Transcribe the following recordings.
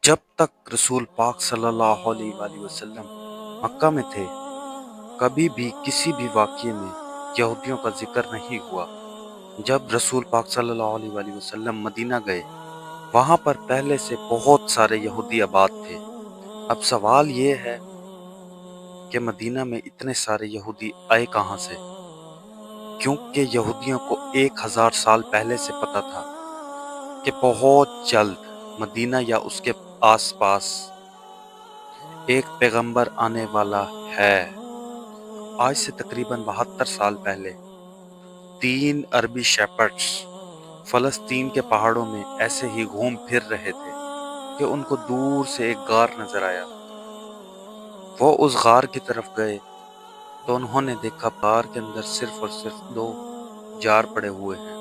جب تک رسول پاک صلی اللہ علیہ وآلہ وسلم مکہ میں تھے، کبھی بھی کسی بھی واقعے میں یہودیوں کا ذکر نہیں ہوا۔ جب رسول پاک صلی اللہ علیہ وآلہ وسلم مدینہ گئے، وہاں پر پہلے سے بہت سارے یہودی آباد تھے۔ اب سوال یہ ہے کہ مدینہ میں اتنے سارے یہودی آئے کہاں سے؟ کیونکہ یہودیوں کو 1000 سال پہلے سے پتہ تھا کہ بہت جلد مدینہ یا اس کے آس پاس ایک پیغمبر آنے والا ہے۔ آج سے تقریباً 72 سال پہلے 3 عربی شیپرڈز فلسطین کے پہاڑوں میں ایسے ہی گھوم پھر رہے تھے کہ ان کو دور سے ایک غار نظر آیا۔ وہ اس غار کی طرف گئے تو انہوں نے دیکھا غار کے اندر صرف اور صرف 2 جار پڑے ہوئے ہیں۔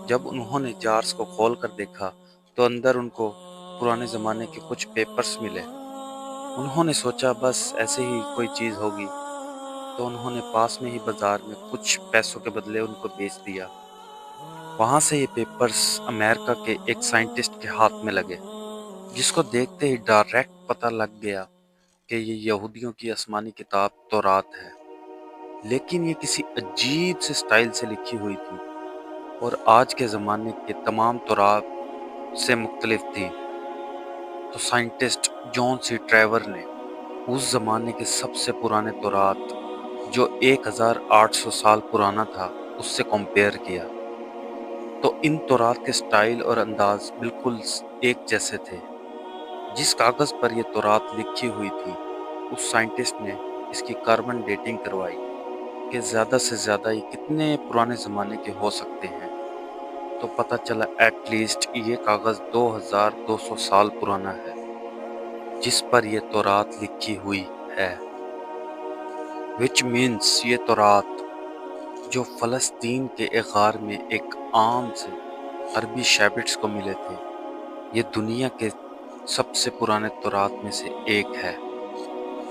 جب انہوں نے جارز کو کھول کر دیکھا تو اندر ان کو پرانے زمانے کے کچھ پیپرز ملے۔ انہوں نے سوچا بس ایسے ہی کوئی چیز ہوگی، تو انہوں نے پاس میں ہی بازار میں کچھ پیسوں کے بدلے ان کو بیچ دیا۔ وہاں سے یہ پیپرز امریکہ کے ایک سائنٹسٹ کے ہاتھ میں لگے، جس کو دیکھتے ہی ڈائریکٹ پتہ لگ گیا کہ یہ یہودیوں کی آسمانی کتاب تورات ہے، لیکن یہ کسی عجیب سے سٹائل سے لکھی ہوئی تھی اور آج کے زمانے کے تمام تورات سے مختلف تھی۔ تو سائنٹسٹ جان سی ٹریور نے اس زمانے کے سب سے پرانے تورات جو 1800 سال پرانا تھا اس سے کمپیئر کیا، تو ان تورات کے سٹائل اور انداز بالکل ایک جیسے تھے۔ جس کاغذ پر یہ تورات لکھی ہوئی تھی، اس سائنٹسٹ نے اس کی کاربن ڈیٹنگ کروائی کہ زیادہ سے زیادہ یہ کتنے پرانے زمانے کے ہو سکتے ہیں، تو پتہ چلا ایٹ لیسٹ یہ کاغذ 2200 سال پرانا ہے جس پر یہ تورات لکھی ہوئی ہے۔ وچ مینس یہ تورات جو فلسطین کے ایک غار میں ایک عام سے عربی شیپرڈز کو ملے تھے، یہ دنیا کے سب سے پرانے تورات میں سے ایک ہے۔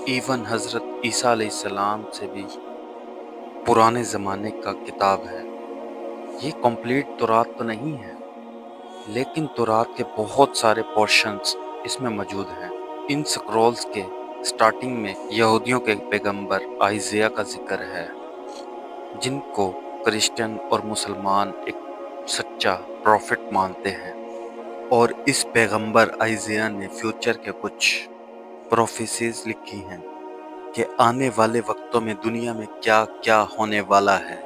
ایون حضرت عیسیٰ علیہ السلام سے بھی پرانے زمانے کا کتاب ہے۔ یہ کمپلیٹ تورات تو نہیں ہے، لیکن تورات کے بہت سارے پورشنز اس میں موجود ہیں۔ ان سکرولز کے سٹارٹنگ میں یہودیوں کے پیغمبر آئزیہ کا ذکر ہے، جن کو کرسچن اور مسلمان ایک سچا پروفٹ مانتے ہیں، اور اس پیغمبر آئزیہ نے فیوچر کے کچھ پروفیسیز لکھی ہیں کہ آنے والے وقتوں میں دنیا میں کیا کیا ہونے والا ہے۔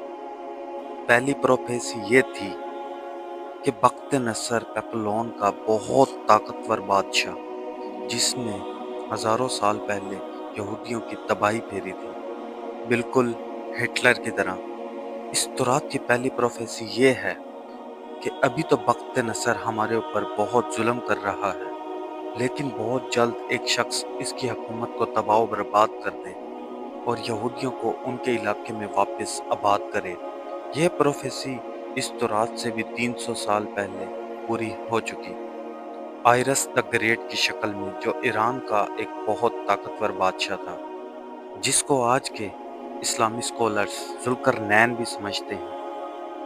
پہلی پروفیسی یہ تھی کہ بخت نصر بیبلون کا بہت طاقتور بادشاہ، جس نے ہزاروں سال پہلے یہودیوں کی تباہی پھیری تھی، بالکل ہٹلر کی طرح۔ اس تورات کی پہلی پروفیسی یہ ہے کہ ابھی تو بخت نصر ہمارے اوپر بہت ظلم کر رہا ہے، لیکن بہت جلد ایک شخص اس کی حکومت کو تباہ و برباد کر دے اور یہودیوں کو ان کے علاقے میں واپس آباد کرے۔ یہ پروفیسی اس تورات سے بھی 300 سال پہلے پوری ہو چکی۔ آئرس دا گریٹ کی شکل میں، جو ایران کا ایک بہت طاقتور بادشاہ تھا، جس کو آج کے اسلامی سکولرز ذوالقرنین بھی سمجھتے ہیں۔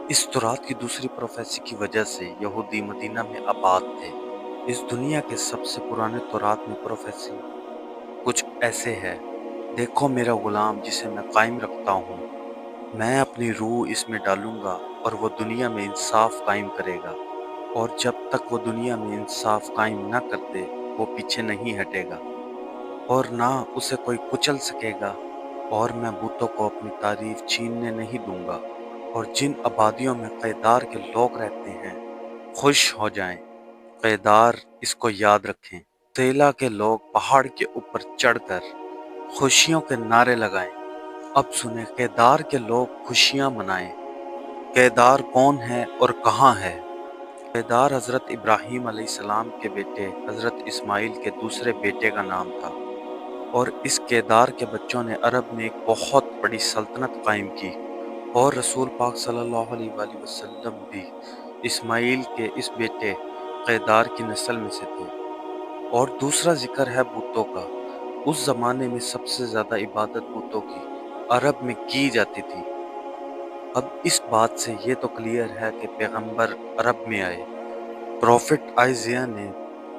اس تورات کی دوسری پروفیسی کی وجہ سے یہودی مدینہ میں آباد تھے۔ اس دنیا کے سب سے پرانے تورات میں پروفیسی کچھ ایسے ہے: دیکھو میرا غلام جسے میں قائم رکھتا ہوں، میں اپنی روح اس میں ڈالوں گا اور وہ دنیا میں انصاف قائم کرے گا، اور جب تک وہ دنیا میں انصاف قائم نہ کر دے وہ پیچھے نہیں ہٹے گا اور نہ اسے کوئی کچل سکے گا، اور میں بتوں کو اپنی تعریف چھیننے نہیں دوں گا۔ اور جن آبادیوں میں قیدار کے لوگ رہتے ہیں خوش ہو جائیں، قیدار اس کو یاد رکھیں۔ تیلا کے لوگ پہاڑ کے اوپر چڑھ کر خوشیوں کے نعرے لگائیں۔ اب سنیں، قیدار کے لوگ خوشیاں منائیں۔ قیدار کون ہے اور کہاں ہے؟ قیدار حضرت ابراہیم علیہ السلام کے بیٹے حضرت اسماعیل کے دوسرے بیٹے کا نام تھا، اور اس قیدار کے بچوں نے عرب میں ایک بہت بڑی سلطنت قائم کی، اور رسول پاک صلی اللہ علیہ وآلہ وسلم بھی اسماعیل کے اس بیٹے قیدار کی نسل میں سے تھے۔ اور دوسرا ذکر ہے بتوں کا۔ اس زمانے میں سب سے زیادہ عبادت بتوں کی عرب میں کی جاتی تھی۔ اب اس بات سے یہ تو کلیئر ہے کہ پیغمبر عرب میں آئے۔ پروفٹ آئزیہ نے